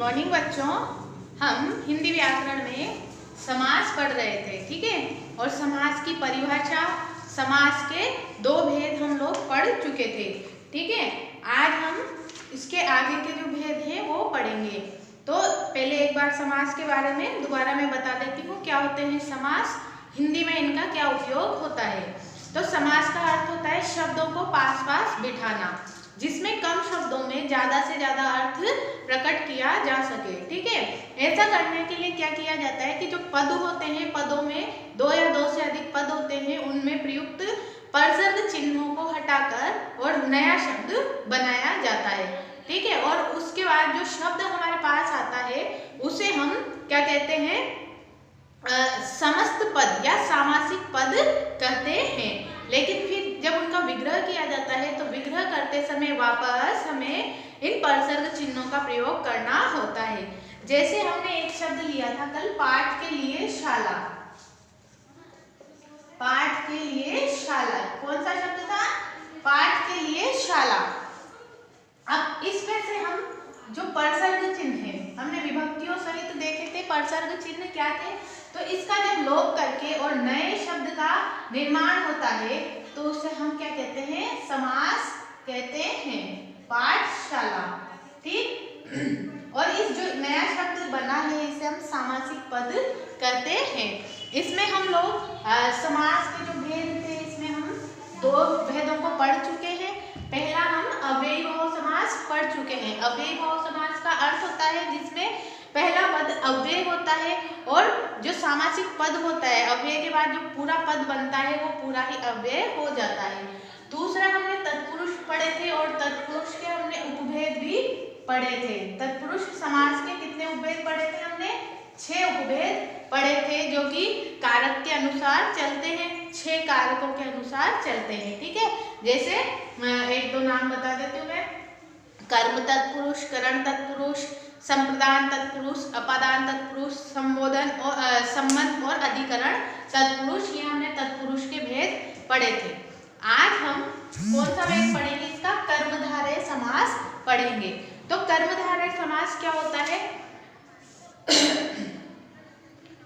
Morning बच्चों, हम हिंदी व्याकरण में समास पढ़ रहे थे, ठीक है। और समास की परिभाषा, समास के दो भेद हम लोग पढ़ चुके थे, ठीक है। आज हम इसके आगे के जो भेद हैं वो पढ़ेंगे। तो पहले एक बार समास के बारे में दोबारा मैं बता देती हूँ क्या होते हैं समास, हिंदी में इनका क्या उपयोग होता है। तो समास का अर्थ होता है शब्दों को पास पास बिठाना, जिसमें कम शब्दों में ज्यादा से ज्यादा अर्थ प्रकट किया जा सके, ठीक है। ऐसा करने के लिए क्या किया जाता है कि जो पद होते हैं, पदों में दो या दो से अधिक पद होते हैं, उनमें प्रयुक्त परसर्ग चिन्हों को हटाकर और नया शब्द बनाया जाता है, ठीक है। और उसके बाद जो शब्द हमारे पास आता है उसे हम क्या कहते हैं, समस्त पद या सामासिक पद कहते हैं। लेकिन फिर जब उनका विग्रह किया जाता है तो विग्रह करते समय वापस हमें इन परसर्ग चिन्हों का प्रयोग करना होता है। जैसे हमने एक शब्द लिया था कल, पाठ के लिए शाला। पाठ के लिए शाला कौन सा शब्द था? पाठ के लिए शाला। अब इसमें से हम जो परसर्ग चिन्ह है, हमने विभक्तियों सहित देखे थे परसर्ग चिन्ह क्या थे। तो इसका जब लोप करके और नए शब्द का निर्माण होता है तो उसे हम क्या कहते हैं, समास कहते हैं, पाठशाला, ठीक। और इस जो नया शब्द बना है इसे हम सामासिक पद कहते हैं। इसमें हम लोग समास के जो भेद थे इसमें हम दो भेदों को पढ़ चुके हैं। पहला हम अव्ययी भाव समास पढ़ चुके हैं। अव्ययी भाव समास का अर्थ होता है जिसमें पहला पद अव्यय होता है और जो सामासिक पद होता है, अव्यय के बाद जो पूरा पद बनता है वो पूरा ही अव्यय हो जाता है। दूसरा हमने तत्पुरुष पढ़े थे और तत्पुरुष के हमने उपभेद भी पढ़े थे। तत्पुरुष समास के कितने उपभेद पढ़े थे हमने? 6 उपभेद पढ़े थे, जो कि कारक के अनुसार चलते हैं, 6 कारकों के अनुसार चलते हैं, ठीक है। जैसे एक दो नाम बता देती हूँ मैं, कर्म तत्पुरुष, करण तत्पुरुष, संप्रदान तत्पुरुष, अपादान तत्पुरुष, संबोधन और संबंध और अधिकरण तत्पुरुष। ये हमने तत्पुरुष के भेद पढ़े थे। आज हम कौन सा भेद पढ़ेंगे? इसका कर्मधारय समास पढ़ेंगे। तो कर्मधारय समास क्या होता है?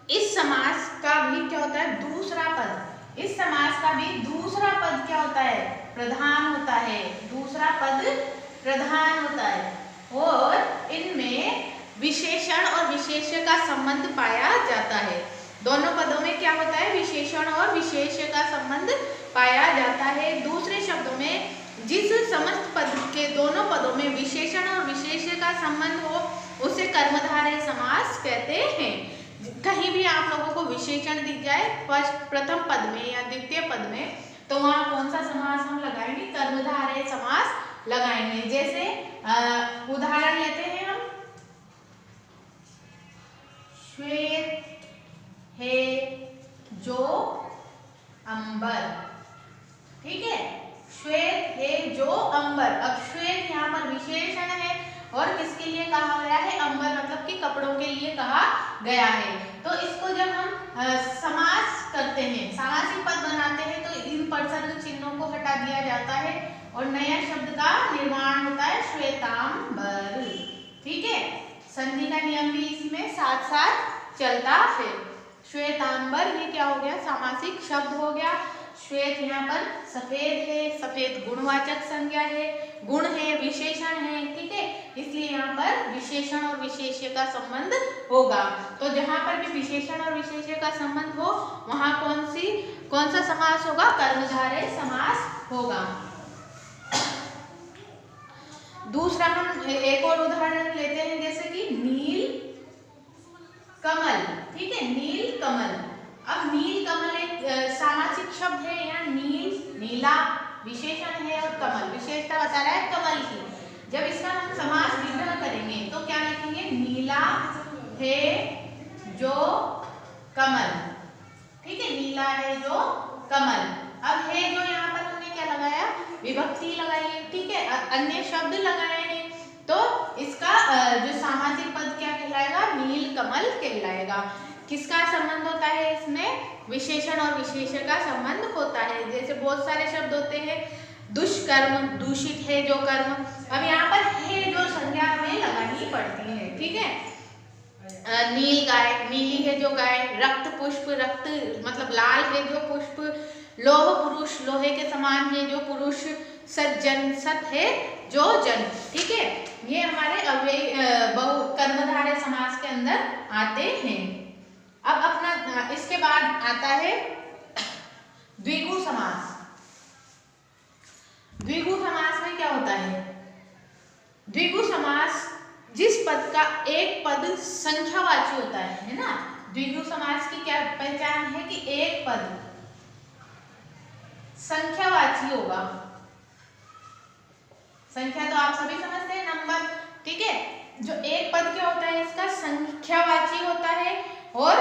इस समास का भी क्या होता है? दूसरा पद। इस समास का भी दूसरा पद क्या होता है? प्रधान होता है। दूसरा पद प्रधान होता है और इनमें विशेषण और विशेष्य का संबंध पाया जाता है। दोनों पदों में क्या होता है? विशेषण और विशेष्य का संबंध पाया जाता है। दूसरे शब्दों में जिस समस्त पद के दोनों पदों में विशेषण और विशेष्य का संबंध हो उसे कर्मधारय समास कहते हैं। कहीं भी आप लोगों को विशेषण दिख जाए प्रथम पद में या द्वितीय पद में, तो वहां कौन सा समास हम लगाएंगे? कर्मधारय समास लगाएंगे। जैसे उदाहरण लेते हैं हम, श्वेत है जो अंबर, ठीक है। श्वेत है जो अंबर। अब श्वेत यहाँ पर विशेषण है और किसके लिए कहा गया है? अंबर मतलब कि कपड़ों के लिए कहा गया है। तो इसको जब हम समास करते हैं, सामासिक पद बनाते हैं, तो इन परसर्ग चिन्हों को हटा दिया जाता है और नया शब्द का निर्माण होता है, श्वेतांबर, ठीक है। संधि का नियम भी इसमें साथ साथ चलता है। श्वेतांबर ये क्या हो गया? सामासिक शब्द हो गया। श्वेत यहाँ पर सफेद है, सफेद गुणवाचक संज्ञा है, गुण है, विशेषण है, ठीक है। इसलिए यहाँ पर विशेषण और विशेष्य का संबंध होगा। तो जहाँ पर भी विशेषण और विशेष्य का संबंध हो वहाँ कौन सा समास होगा? कर्मधारय समास होगा। दूसरा हम एक और उदाहरण लेते हैं, जैसे कि नील कमल, ठीक है। नील कमल। अब नील कमल एक सामासिक शब्द है। यहाँ नील नीला विशेषण है और कमल विशेषता बता रहा है कमल की। जब इसका हम समास विग्रह करेंगे तो क्या लिखेंगे? नीला है जो कमल, ठीक है। नीला है जो कमल। अब है जो यहाँ पर हमने क्या लगाया? विभक्ति लगाई है, ठीक है, अन्य शब्द लगाए हैं। तो इसका जो सामासिक पद क्या कहलाएगा? नील कमल कहलाएगा। किसका संबंध होता है इसमें? विशेषण और विशेष्य का संबंध होता है। जैसे बहुत सारे शब्द होते हैं, दुष्कर्म, दूषित है जो कर्म। अब यहाँ पर है जो संज्ञा हमें लगानी पड़ती है, ठीक है। नील गाय, नीली है जो गाय, रक्त पुष्प, रक्त मतलब लाल है जो पुष्प, लोह पुरुष, लोहे के समान है जो पुरुष, सज्जन, सत है जो जन। ठीक है, ये हमारे अव्ययी बहु कर्मधारय समास के अंदर आते हैं। अब अपना इसके बाद आता है द्विगु समास। द्विगु समास में क्या होता है? द्विगु समास जिस पद का एक पद संख्यावाची होता है ना। द्विगु समास की क्या पहचान है कि एक पद संख्यावाची होगा। संख्या तो आप सभी समझते हैं, नंबर। ठीक है, जो एक पद क्या होता है इसका संख्यावाची होता है और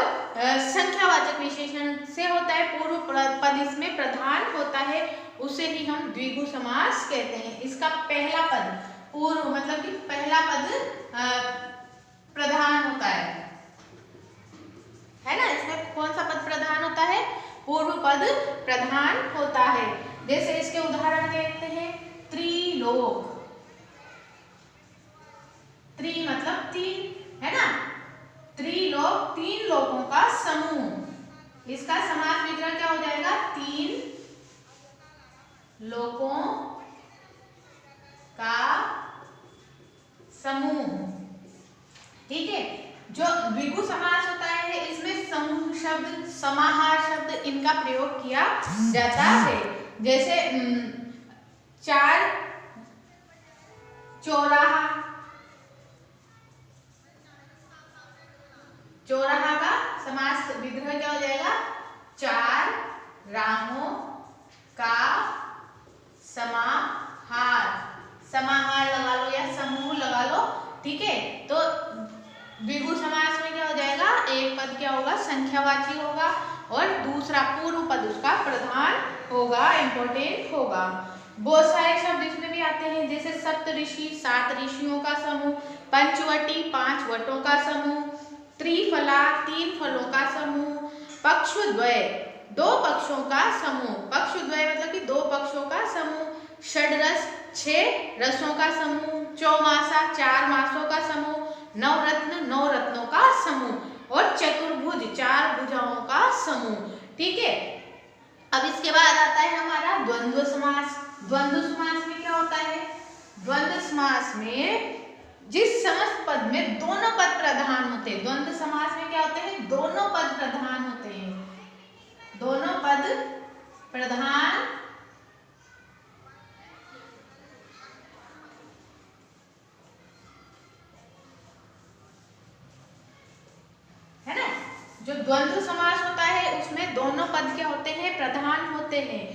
संख्यावाचक विशेषण से होता है। पूर्व पद इसमें प्रधान होता है, उसे ही हम द्विगु समास कहते हैं। इसका पहला पद पूर्व मतलब कि पहला पद प्रधान होता है ना। इसमें कौन सा पद प्रधान होता है? पूर्व पद प्रधान होता है। जैसे इसके उदाहरण देखते हैं, त्रिलोक। त्रि मतलब तीन है ना, त्रिलोक तीन लोकों का समूह। इसका समास विग्रह क्या हो जाएगा? तीन लोकों का समूह। ठीक है, जो द्विगु समास होता है इसमें समूह शब्द, समाहार शब्द इनका प्रयोग किया जाता है। जैसे चार चौराहा, चौराहा का समास विग्रह क्या हो जाएगा? चार राहों का समाहार। समाहार लगा लो या समूह लगा लो। ठीक है, तो द्विगु समास में क्या हो जाएगा? एक पद क्या होगा? संख्यावाची होगा और दूसरा पूर्व पद उसका प्रधान होगा, इंपॉर्टेंट होगा। बहुत सारे शब्द इसमें भी आते हैं, जैसे सप्त ऋषि, 7 ऋषियों का समूह, पंचवटी, 5 वटों का समूह, त्रिफला, 3 फलों का समूह, पक्षद्वय, 2 पक्षों का समूह। पक्षद्वय मतलब कि 2 पक्षों का समूह, षडरस, 6 रसों का समूह, चौमासा, 4 मासों का समूह, नवरत्न, 9 रत्नों का समूह और चतुर्भुज, 4 भुजाओं का समूह। ठीक है, अब इसके बाद आता है हमारा द्वंद्व समास। द्वंद्व समास में क्या होता है? द्वंद्व समास में जिस समस्त पद में दोनों पद प्रधान होते हैं। द्वंद्व समास में क्या होते हैं? दोनों पद प्रधान होते हैं। दोनों पद प्रधान है ना। जो द्वंद्व समास होता है उसमें दोनों पद क्या होते हैं? प्रधान होते हैं,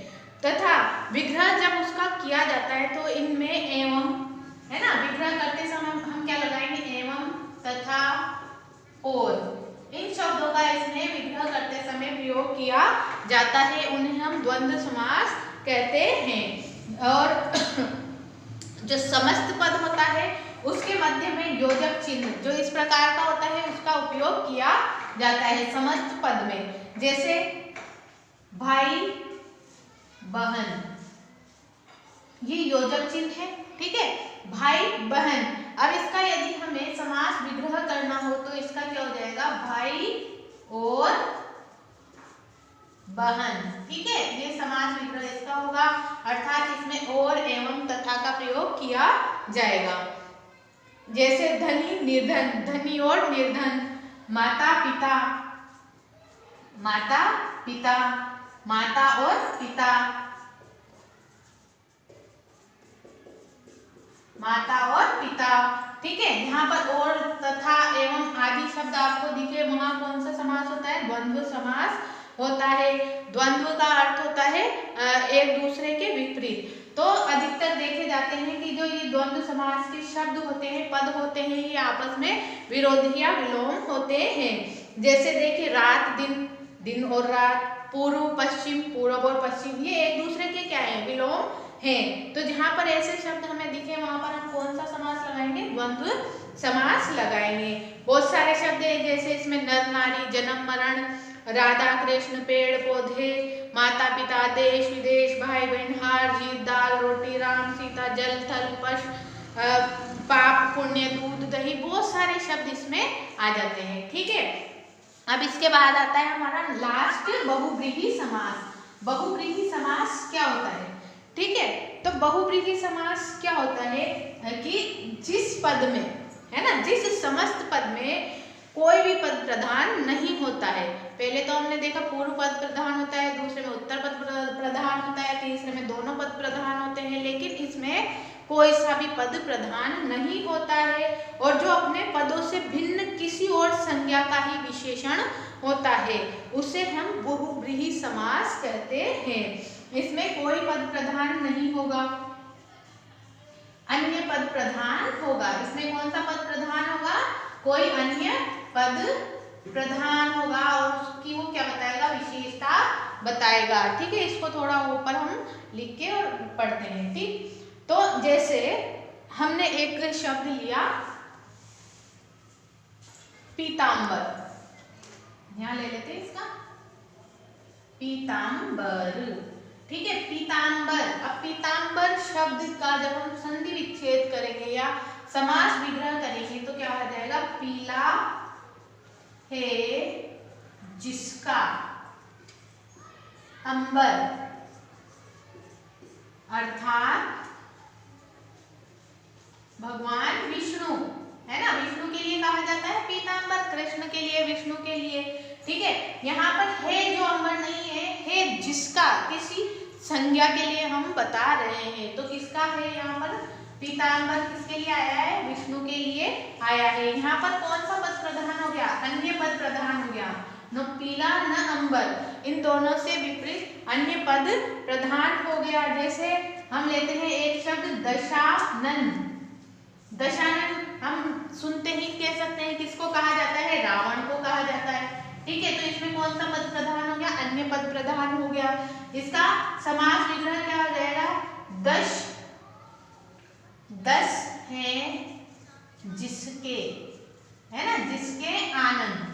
तथा विग्रह जब उसका किया जाता है तो इनमें एवं है ना। विग्रह करते समय हम क्या लगाएंगे? एवं, तथा, और। इन शब्दों का इसमें विग्रह करते समय प्रयोग किया जाता है, उन्हें हम द्वंद्व समास कहते हैं। और जो समस्त पद होता है उसके मध्य में योजक चिन्ह जो इस प्रकार का होता है उसका उपयोग किया जाता है समस्त पद में। जैसे भाई, बहन, ये योजक चिन्ह है। ठीक है, भाई बहन। अब इसका यदि हमें समास विग्रह करना हो तो इसका क्या हो जाएगा? भाई और बहन। ठीक है, ये समास विग्रह इसका होगा, अर्थात इसमें और एवं तथा का प्रयोग किया जाएगा। जैसे धनी, निर्धन, धनी और निर्धन, माता पिता, माता पिता, माता और पिता, माता और पिता। ठीक है, यहाँ पर और, तथा, एवं आदि शब्द आपको दिखे, वहां कौन सा समास होता है? द्वंद्व समास होता है। द्वंद्व का अर्थ होता है एक दूसरे के विपरीत। तो अधिकतर देखे जाते हैं कि जो ये द्वंद्व समास के शब्द होते हैं, पद होते हैं, ये आपस में विरोधी या विलोम होते हैं। जैसे देखिए रात दिन, दिन और रात, पूर्व पश्चिम, पूर्व और पश्चिम, ये एक दूसरे के क्या है? विलोम हैं। तो जहाँ पर ऐसे शब्द हमें दिखे वहां पर हम कौन सा समास लगाएंगे? द्वंद्व समास लगाएंगे। बहुत सारे शब्द है, जैसे इसमें नर नारी, जन्म मरण, राधा कृष्ण, पेड़ पौधे, माता पिता, देश विदेश, भाई बहन, हार जीत, दाल रोटी, राम सीता, जल थल, पश, पाप पुण्य, दूध, दही, बहुत सारे शब्द इसमें आ जाते हैं। ठीक है, अब इसके बाद आता है हमारा लास्ट बहुव्रीहि समास। बहुव्रीहि समास क्या होता है? ठीक है, तो बहुव्रीहि समास क्या होता है कि जिस पद में, है ना, जिस समस्त पद में कोई भी पद प्रधान नहीं होता है। पहले तो हमने देखा पूर्व पद प्रधान होता है, दूसरे में उत्तर पद प्रधान होता है, तीसरे में दोनों पद प्रधान होते हैं, लेकिन इसमें कोई सा भी पद प्रधान नहीं होता है और जो अपने पदों से भिन्न किसी और संज्ञा का ही विशेषण होता है उसे हम बहुव्रीहि समास कहते हैं। इसमें कोई पद प्रधान नहीं होगा, अन्य पद प्रधान होगा। इसमें कौन सा पद प्रधान होगा? कोई अन्य पद प्रधान होगा और उसकी वो क्या बताएगा? विशेषता बताएगा। ठीक है, इसको थोड़ा ऊपर हम लिख के और पढ़ते हैं। ठीक, तो जैसे हमने एक शब्द लिया पीतांबर, यहां ले लेते हैं इसका पीतांबर। ठीक है, पीतांबर। अब पीतांबर शब्द का जब हम संधि विच्छेद करेंगे या समास विग्रह करेंगे तो क्या आ जाएगा? पीला है जिसका, अंबर अर्थात भगवान विष्णु, है ना, विष्णु के लिए कहा जाता है पीतांबर, कृष्ण के लिए, विष्णु के लिए। ठीक है, यहाँ पर है जो अंबर नहीं है जिसका, किसी संज्ञा के लिए हम बता रहे हैं। तो किसका है यहाँ पर? पीतांबर किसके लिए आया है? विष्णु के लिए आया है। यहाँ पर कौन सा पद प्रधान हो गया? अन्य पद प्रधान हो गया। न पीला न अंबर, इन दोनों से विपरीत अन्य पद प्रधान हो गया। जैसे हम लेते हैं एक शब्द दशानन। दशानन हम सुनते ही कह सकते हैं किसको कहा जाता है? रावण को कहा जाता है। ठीक है, तो इसमें कौन सा पद प्रधान हो गया? अन्य पद प्रधान हो गया। इसका समास विग्रह क्या हो जाएगा? दश, दस है जिसके, है ना, जिसके आनंद।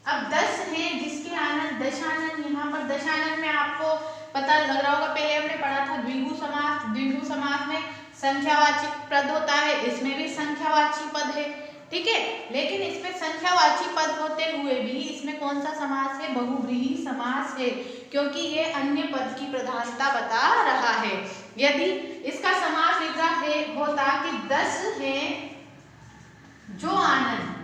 अब 10 है जिसके आनंद, दशानन। यहाँ पर दशानन में आपको पता लग रहा होगा, पहले हमने पढ़ा था द्विगु समास। द्विगु समास में संख्यावाची पद होता है, इसमें भी संख्यावाची पद है। ठीक है, लेकिन इसमें संख्यावाची पद होते हुए भी इसमें कौन सा समास है? बहुव्रीहि समास है, क्योंकि ये अन्य पद की प्रधानता बता रहा है। यदि इसका समास विग्रह होता कि 10 है जो आनंद,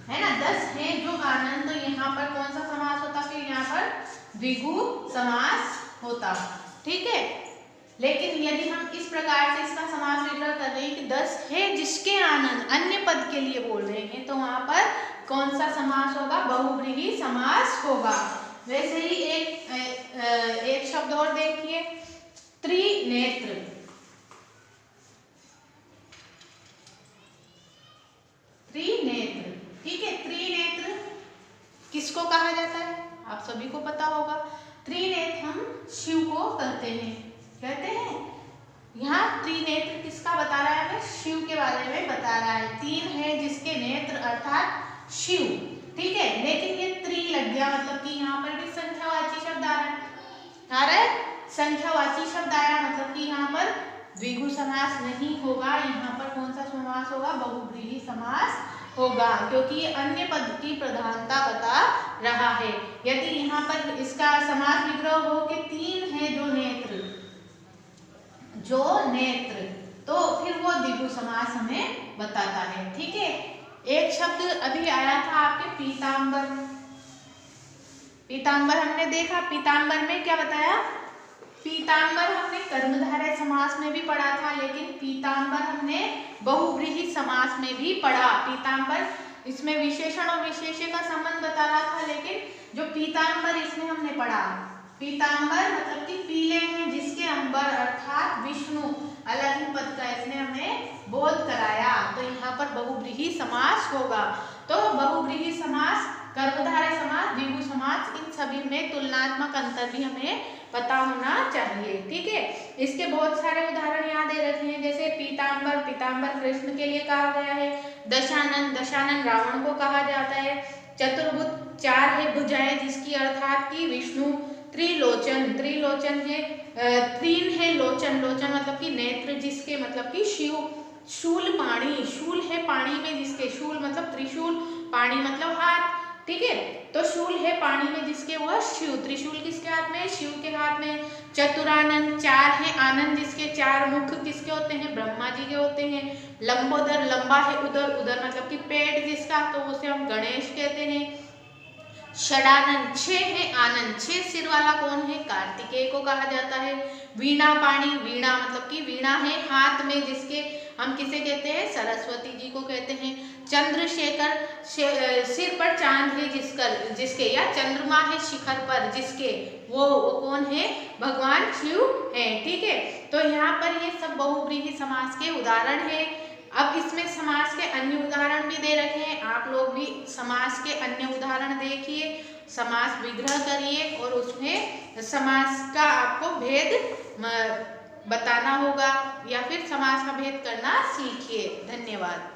है ना, 10 है जो आनंद, तो यहाँ पर कौन सा समास होता? फिर यहाँ पर द्विगु समास होता। ठीक है, लेकिन यदि हम इस प्रकार से इसका समास विग्रह कर रहे हैं कि 10 है जिसके आनंद, अन्य पद के लिए बोल रहे हैं, तो वहां पर कौन सा समास होगा? बहुव्रीहि समास होगा। वैसे ही एक शब्द और देखिए, त्रिनेत्र। त्रिनेत्र, ठीक है, त्रिनेत्र किसको कहा जाता है? आप सभी को पता होगा। त्रिनेत्र हम शिव को कहते हैं। यहाँ त्रिनेत्र किसका बता रहा है? हमें शिव के बारे में बता रहा है। 3 है जिसके नेत्र अर्थात शिव। ठीक है, लेकिन ये त्रि लग गया, मतलब कि यहाँ पर भी संख्यावाची शब्द आ रहा है, संख्यावाची शब्द आया, मतलब कि यहाँ पर द्विगु समास नहीं होगा। यहाँ पर कौन सा समास होगा? बहुव्रीहि समास होगा, क्योंकि ये अन्य पद की प्रधानता बता रहा है। यदि यहाँ पर इसका समास विग्रह हो कि 3 है जो नेत्र, जो नेत्र, तो फिर वो द्विगु समास हमें बताता है। ठीक है, एक शब्द अभी आया था आपके पीतांबर। पीतांबर हमने देखा, पीतांबर में क्या बताया? पीतांबर हमने कर्मधारय समास में भी पढ़ा था, लेकिन पीतांबर हमने बहुव्रीहि समास में भी पढ़ा। पीतांबर इसमें विशेषण और विशेष्य का संबंध बता रहा था, लेकिन जो पीतांबर इसमें हमने पढ़ा, पीतांबर मतलब कि पीले हैं जिसके अंबर अर्थात विष्णु, अलग ही पद का इसने हमें बोध कराया। तो यहाँ पर बहुव्रीहि समास होगा। तो बहुव्रीहि समास, कर्मधारय समास, द्विगु समास, इन सभी में तुलनात्मक अंतर भी हमें पता होना चाहिए। ठीक है, इसके बहुत सारे उदाहरण यहाँ दे रखे हैं, जैसे पीतांबर, पीतांबर कृष्ण के लिए कहा गया है। दशानन, दशानन रावण को कहा जाता है। चतुर्भुज, 4 है भुजाएं जिसकी, अर्थात कि विष्णु त्रिलोचन, त्रिलोचन है, तीन है लोचन, लोचन मतलब कि नेत्र जिसके, मतलब कि शिव, शूल पाणी, शूल है पानी में जिसके, शूल मतलब त्रिशूल, पाणी मतलब हाथ, ठीक है। तो शूल है पानी में जिसके वह शिव, त्रिशूल किसके हाथ में, शिव के हाथ में। चतुरानन, चार है आनंद जिसके, चार मुख किसके होते हैं, ब्रह्मा जी के होते हैं। लंबोदर, लंबा है उदर, उदर मतलब कि पेट जिसका, तो उसे हम गणेश कहते हैं। षडानन, छह है आनंद, छह सिर वाला कौन है, कार्तिकेय को कहा जाता है। वीणा पाणी, वीणा मतलब कि वीणा है हाथ में जिसके, हम किसे कहते हैं, सरस्वती जी को कहते हैं। चंद्रशेखर, सिर पर चांद है जिसके, या चंद्रमा है शिखर पर जिसके, वो कौन है, भगवान शिव है, ठीक है। तो यहाँ पर ये सब बहुव्रीहि समास के उदाहरण है। अब इसमें समास के अन्य उदाहरण भी दे रखे हैं, आप लोग भी समास के अन्य उदाहरण देखिए, समास विग्रह करिए और उसमें समास का आपको भेद बताना होगा या फिर समास का भेद करना सीखिए। धन्यवाद।